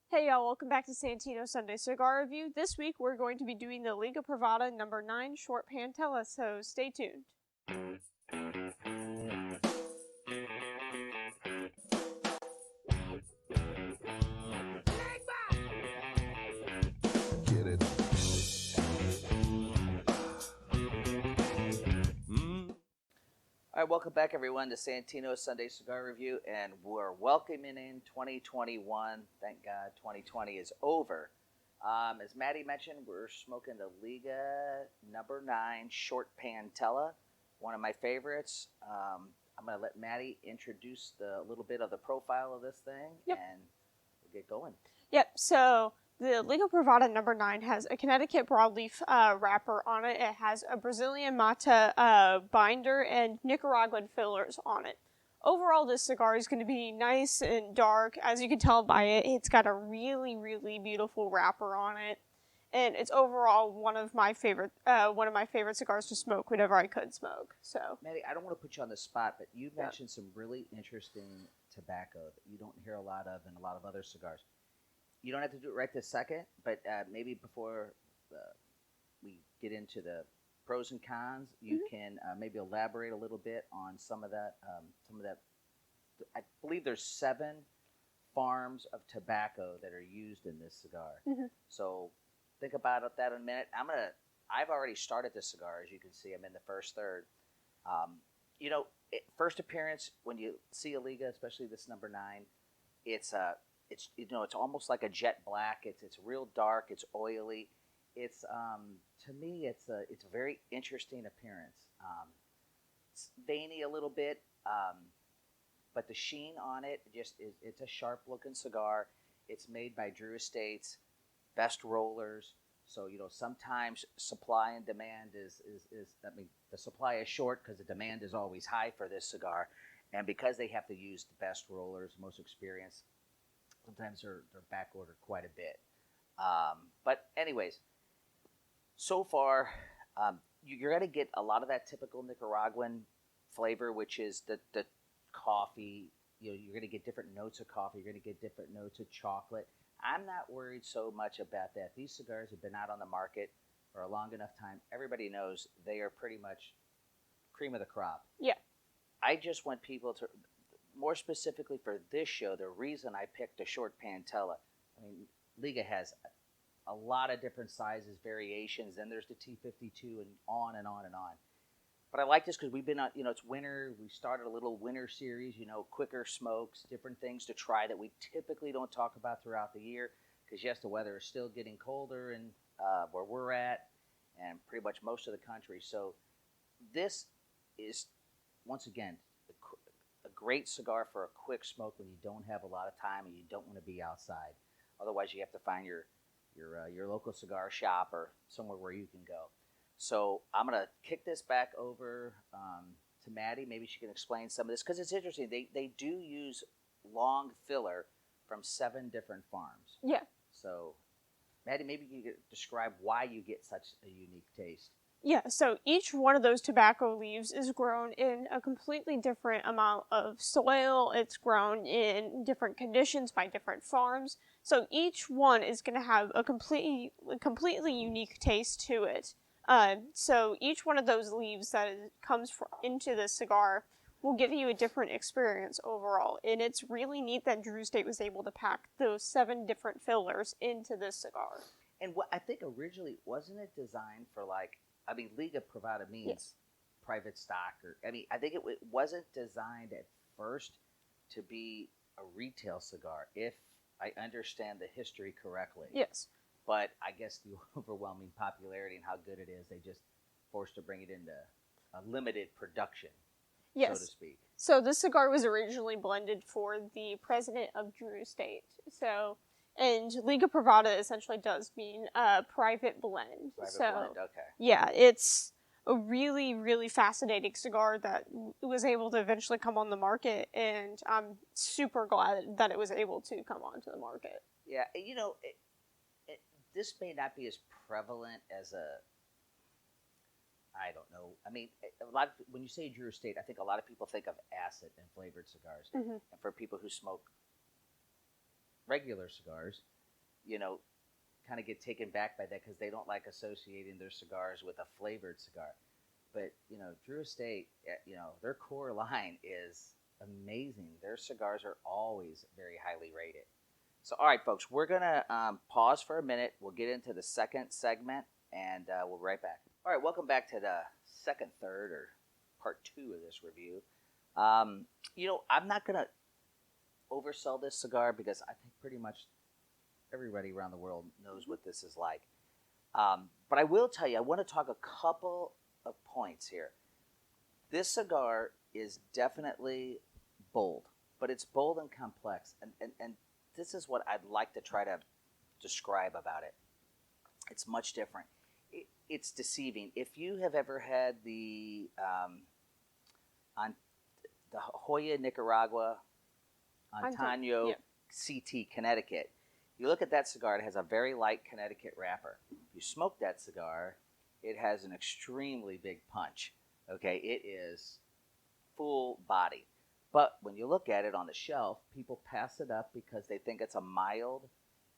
Hey y'all, welcome back to Santino Sunday Cigar Review. This week we're going to be doing the Liga Privada No.9 Short Panatela, so stay tuned. Get it. All right, welcome back everyone to Santino Sunday Cigar Review, and we're welcoming in 2021. Thank God 2020 is over. As Maddie mentioned, we're smoking the Liga No.9 Short Panatela, one of my favorites. I'm going to let Maddie introduce a little bit of the profile of this thing, and we'll get going. Yep, so the Liga Privada No.9 has a Connecticut broadleaf wrapper on it. It has a Brazilian Mata binder and Nicaraguan fillers on it. Overall, this cigar is going to be nice and dark. As you can tell by it, it's got a really, really beautiful wrapper on it. And it's overall one of my favorite cigars to smoke whenever I could smoke. So, Maddie, I don't want to put you on the spot, but you mentioned some really interesting tobacco that you don't hear a lot of in a lot of other cigars. You don't have to do it right this second, but maybe before we get into the pros and cons, you can maybe elaborate a little bit on some of that. I believe there's 7 farms of tobacco that are used in this cigar. So think about that in a minute. I've already started this cigar, as you can see. I'm in the first third. First appearance when you see a Liga, especially this No.9, it's almost like a jet black. It's real dark. It's oily. It's to me, it's a very interesting appearance. It's veiny a little bit, but the sheen on it it's a sharp looking cigar. It's made by Drew Estates, best rollers. So sometimes supply and demand is the supply is short because the demand is always high for this cigar, and because they have to use the best rollers, most experienced. Sometimes they're back ordered quite a bit. But anyways, so far, you're going to get a lot of that typical Nicaraguan flavor, which is the coffee. You're going to get different notes of coffee. You're going to get different notes of chocolate. I'm not worried so much about that. These cigars have been out on the market for a long enough time. Everybody knows they are pretty much cream of the crop. yeah. I just want people to... More specifically for this show, the reason I picked a short Panatela, Liga has a lot of different sizes, variations. Then there's the T52 and on and on and on. But I like this because we've been on, it's winter. We started a little winter series, quicker smokes, different things to try that we typically don't talk about throughout the year because, yes, the weather is still getting colder and where we're at and pretty much most of the country. So this is, once again, a great cigar for a quick smoke when you don't have a lot of time and you don't want to be outside. Otherwise, you have to find your local cigar shop or somewhere where you can go. So I'm going to kick this back over to Maddie. Maybe she can explain some of this because it's interesting. They do use long filler from 7 different farms. Yeah. So, Maddie, maybe you could describe why you get such a unique taste. Yeah, so each one of those tobacco leaves is grown in a completely different amount of soil. It's grown in different conditions by different farms. So each one is going to have a completely unique taste to it. So each one of those leaves that comes into the cigar will give you a different experience overall. And it's really neat that Drew Estate was able to pack those 7 different fillers into this cigar. And what I think originally, wasn't it designed for Liga Privada means private stock, I think it wasn't designed at first to be a retail cigar, if I understand the history correctly. Yes. But I guess the overwhelming popularity and how good it is, they just forced to bring it into a limited production, so to speak. So this cigar was originally blended for the president of Drew Estate. And Liga Privada essentially does mean private blend. Private blend, okay. Yeah, it's a really, really fascinating cigar that was able to eventually come on the market, and I'm super glad that it was able to come onto the market. Yeah, this may not be as prevalent as I don't know. When you say Drew Estate, I think a lot of people think of acid and flavored cigars. And for people who smoke regular cigars, kind of get taken back by that because they don't like associating their cigars with a flavored cigar. But Drew Estate, their core line is amazing. Their cigars are always very highly rated. So, all right, folks, we're gonna pause for a minute. We'll get into the second segment, and we'll be right back. All right, welcome back to the second, third, or part two of this review. I'm not gonna oversell this cigar because I think pretty much everybody around the world knows what this is like. But I will tell you, I want to talk a couple of points here. This cigar is definitely bold, but it's bold and complex. And this is what I'd like to try to describe about it. It's much different. It's deceiving. If you have ever had on the Hoya, Nicaragua, Antonio CT, Connecticut, you look at that cigar, it has a very light Connecticut wrapper. You smoke that cigar, it has an extremely big punch. Okay, it is full body. But when you look at it on the shelf, people pass it up because they think it's a mild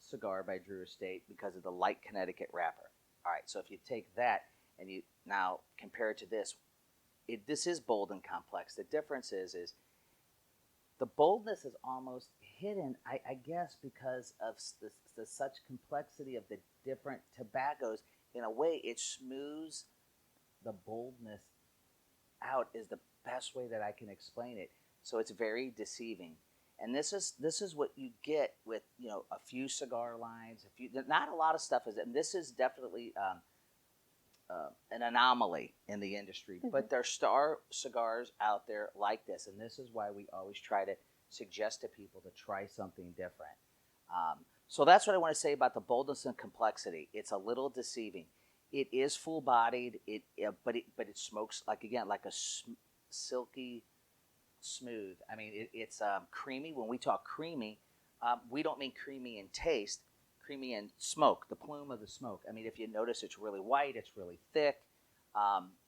cigar by Drew Estate because of the light Connecticut wrapper. All right, so if you take that and you now compare it to this, this is bold and complex. The difference is the boldness is almost hidden, I guess, because of the such complexity of the different tobaccos. In a way, it smooths the boldness out is the best way that I can explain it. So it's very deceiving. And this is what you get with a few cigar lines, not a lot of stuff is, and this is definitely an anomaly in the industry. Mm-hmm. But there's star cigars out there like this, and this is why we always try to suggest to people to try something different. So that's what I want to say about the boldness and complexity. It's a little deceiving. It is full-bodied, but it smokes like a silky smooth. I mean, it's creamy. When we talk creamy, we don't mean creamy in taste, creamy in smoke, the plume of the smoke. I mean, if you notice, it's really white, it's really thick.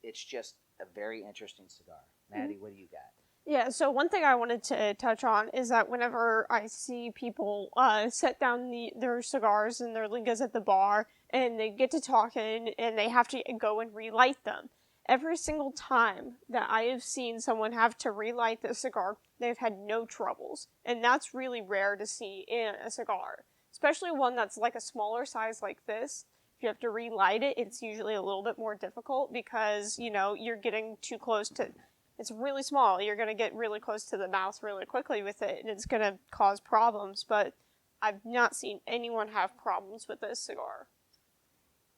It's just a very interesting cigar. Maddie, mm-hmm. What do you got? Yeah, so one thing I wanted to touch on is that whenever I see people set down their cigars and their Ligas at the bar, and they get to talking, and they have to go and relight them, every single time that I have seen someone have to relight the cigar, they've had no troubles. And that's really rare to see in a cigar, especially one that's like a smaller size like this. If you have to relight it, it's usually a little bit more difficult because, you're getting too close to... It's really small. You're going to get really close to the mouth really quickly with it, and it's going to cause problems. But I've not seen anyone have problems with this cigar.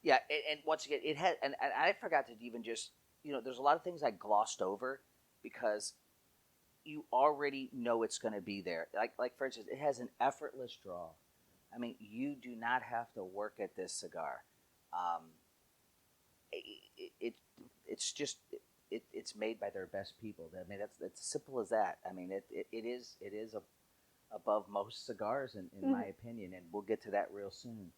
Yeah, and once again, it has, and I forgot to even just, there's a lot of things I glossed over because you already know it's going to be there. Like for instance, it has an effortless draw. I mean, you do not have to work at this cigar. It's made by their best people. I mean, it's as simple as that. I mean, it is above most cigars in mm-hmm. my opinion, and we'll get to that real soon.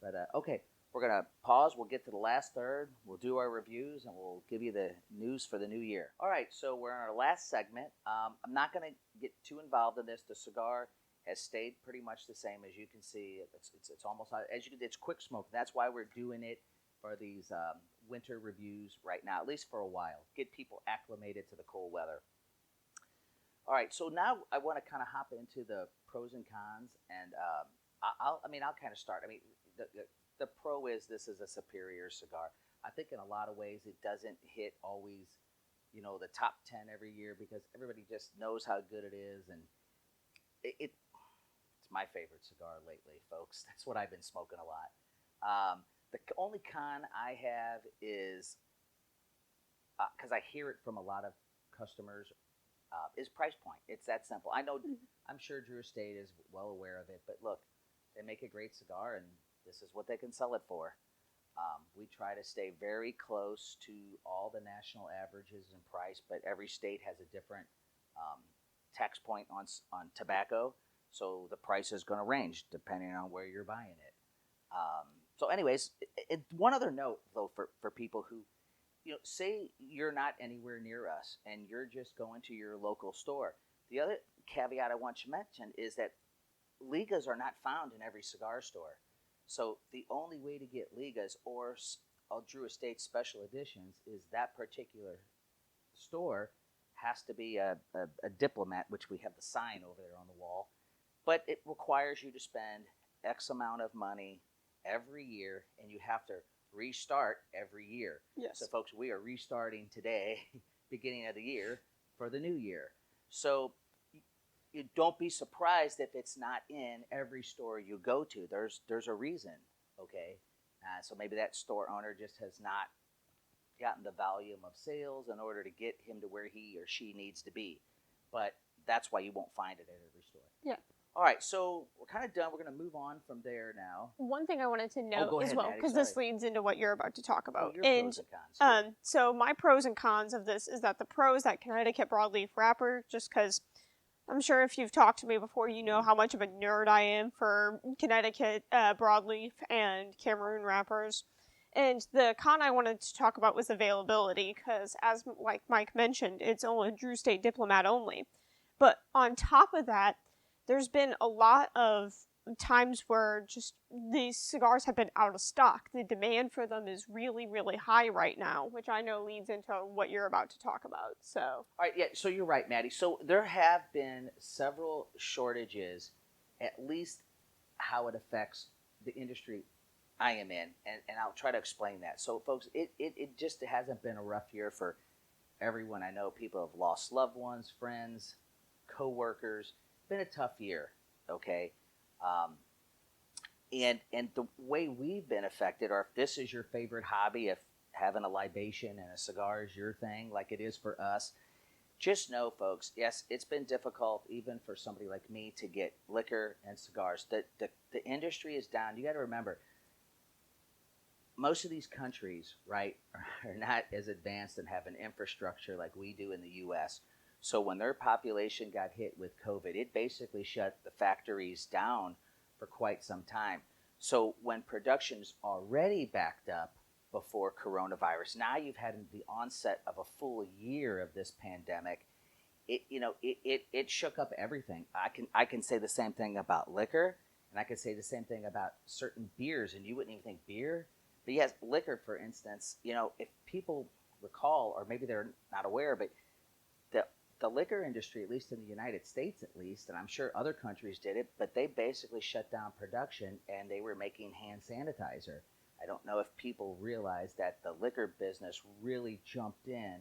But okay, we're gonna pause. We'll get to the last third. We'll do our reviews, and we'll give you the news for the new year. All right, so we're in our last segment. I'm not gonna get too involved in this. The cigar has stayed pretty much the same, as you can see. It's almost it's quick smoke. That's why we're doing it for these winter reviews right now, at least for a while. Get people acclimated to the cold weather. All right, so now I want to kind of hop into the pros and cons, and I'll kind of start. I mean, the pro is this is a superior cigar. I think in a lot of ways it doesn't hit always, the top 10 every year because everybody just knows how good it is, and it's my favorite cigar lately, folks. That's what I've been smoking a lot. The only con I have is, because I hear it from a lot of customers, is price point. It's that simple. I know, I'm sure Drew Estate is well aware of it, but look, they make a great cigar, and this is what they can sell it for. We try to stay very close to all the national averages in price, but every state has a different tax point on tobacco, so the price is going to range depending on where you're buying it. So anyways, one other note, though, for people who, say you're not anywhere near us and you're just going to your local store. The other caveat I want to mention is that Ligas are not found in every cigar store. So the only way to get Ligas or Drew Estate special editions is that particular store has to be a diplomat, which we have the sign over there on the wall. But it requires you to spend X amount of money every year, and you have to restart every year. Yes. So, folks, we are restarting today, beginning of the year, for the new year. So, you don't be surprised if it's not in every store you go to. There's a reason, okay? So maybe that store owner just has not gotten the volume of sales in order to get him to where he or she needs to be. But that's why you won't find it at every store. Yeah. All right, so we're kind of done. We're going to move on from there now. One thing I wanted to note go as ahead, well, Maddie, because this leads into what you're about to talk about. Your pros and cons. So my pros and cons of this is that the pros, that Connecticut broadleaf wrapper, just because I'm sure if you've talked to me before, you know how much of a nerd I am for Connecticut broadleaf and Cameroon wrappers. And the con I wanted to talk about was availability, because as like Mike mentioned, it's only Drew State Diplomat only. But on top of that, there's been a lot of times where just these cigars have been out of stock. The demand for them is really, really high right now, which I know leads into what you're about to talk about. So, all right, yeah, so you're right, Maddie. So there have been several shortages, at least how it affects the industry I am in, and I'll try to explain that. So, folks, it just hasn't been a rough year for everyone. I know people have lost loved ones, friends, co-workers. Been a tough year, okay? And the way we've been affected, or if this is your favorite hobby, if having a libation and a cigar is your thing, like it is for us, just know, folks, yes, it's been difficult even for somebody like me to get liquor and cigars. The industry is down. You got to remember, most of these countries, right, are not as advanced and have an infrastructure like we do in the U.S., so when their population got hit with COVID, it basically shut the factories down for quite some time. So when production's already backed up before coronavirus, now you've had the onset of a full year of this pandemic. It shook up everything. I can say the same thing about liquor, and I can say the same thing about certain beers, and you wouldn't even think beer. But yes, liquor, for instance, if people recall, or maybe they're not aware, but the liquor industry, at least in the United States at least, and I'm sure other countries did it, but they basically shut down production and they were making hand sanitizer. I don't know if people realized that the liquor business really jumped in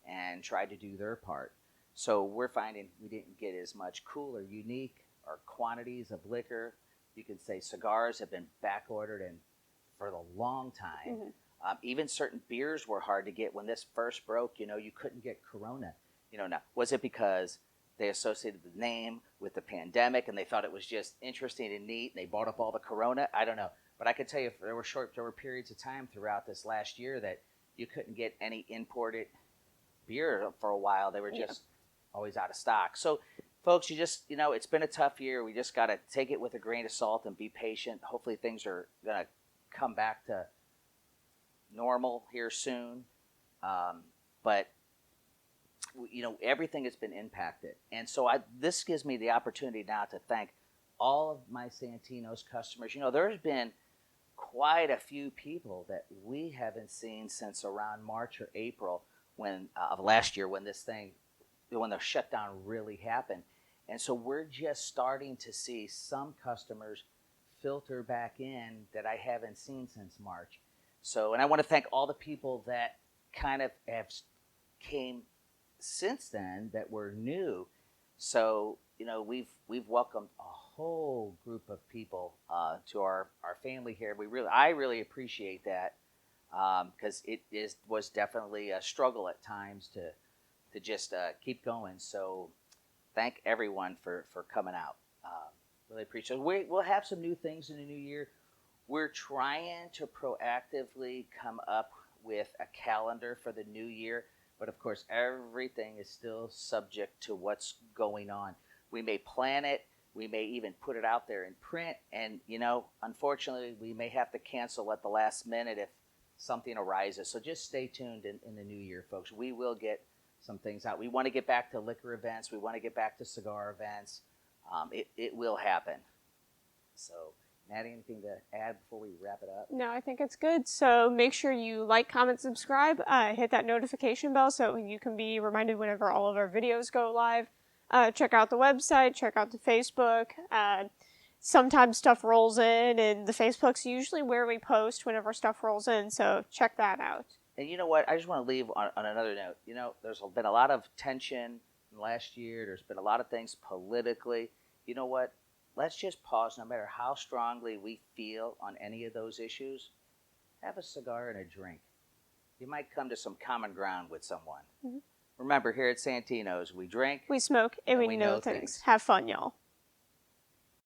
and tried to do their part. So we're finding we didn't get as much cool or unique or quantities of liquor. You can say cigars have been back ordered and for the long time. Mm-hmm. Even certain beers were hard to get when this first broke. You couldn't get Corona. Now, was it because they associated the name with the pandemic and they thought it was just interesting and neat and they bought up all the Corona? I don't know. But I could tell you there were periods of time throughout this last year that you couldn't get any imported beer for a while. They were just always out of stock. So, folks, it's been a tough year. We just got to take it with a grain of salt and be patient. Hopefully things are going to come back to normal here soon. But everything has been impacted. And so this gives me the opportunity now to thank all of my Santino's customers. There's been quite a few people that we haven't seen since around March or April of last year when the shutdown really happened. And so we're just starting to see some customers filter back in that I haven't seen since March. So, and I want to thank all the people that kind of have came since then that were new. So we've welcomed a whole group of people to our family here. I really appreciate that because was definitely a struggle at times to just keep going. So thank everyone for coming out. Really appreciate it. We'll have some new things in the new year. We're trying to proactively come up with a calendar for the new year. But of course, everything is still subject to what's going on. We may plan it. We may even put it out there in print. And, unfortunately, we may have to cancel at the last minute if something arises. So just stay tuned in the new year, folks. We will get some things out. We want to get back to liquor events. We want to get back to cigar events. It will happen. So, Maddie, anything to add before we wrap it up? No, I think it's good. So make sure you like, comment, subscribe, hit that notification bell so you can be reminded whenever all of our videos go live. Check out the website, check out the Facebook. Sometimes stuff rolls in, and the Facebook's usually where we post whenever stuff rolls in, so check that out. And you know what? I just want to leave on another note. You know, there's been a lot of tension last year. There's been a lot of things politically. You know what? Let's just pause. No matter how strongly we feel on any of those issues, have a cigar and a drink. You might come to some common ground with someone. Mm-hmm. Remember, here at Santino's, we drink, we smoke, and we know things. Have fun, y'all.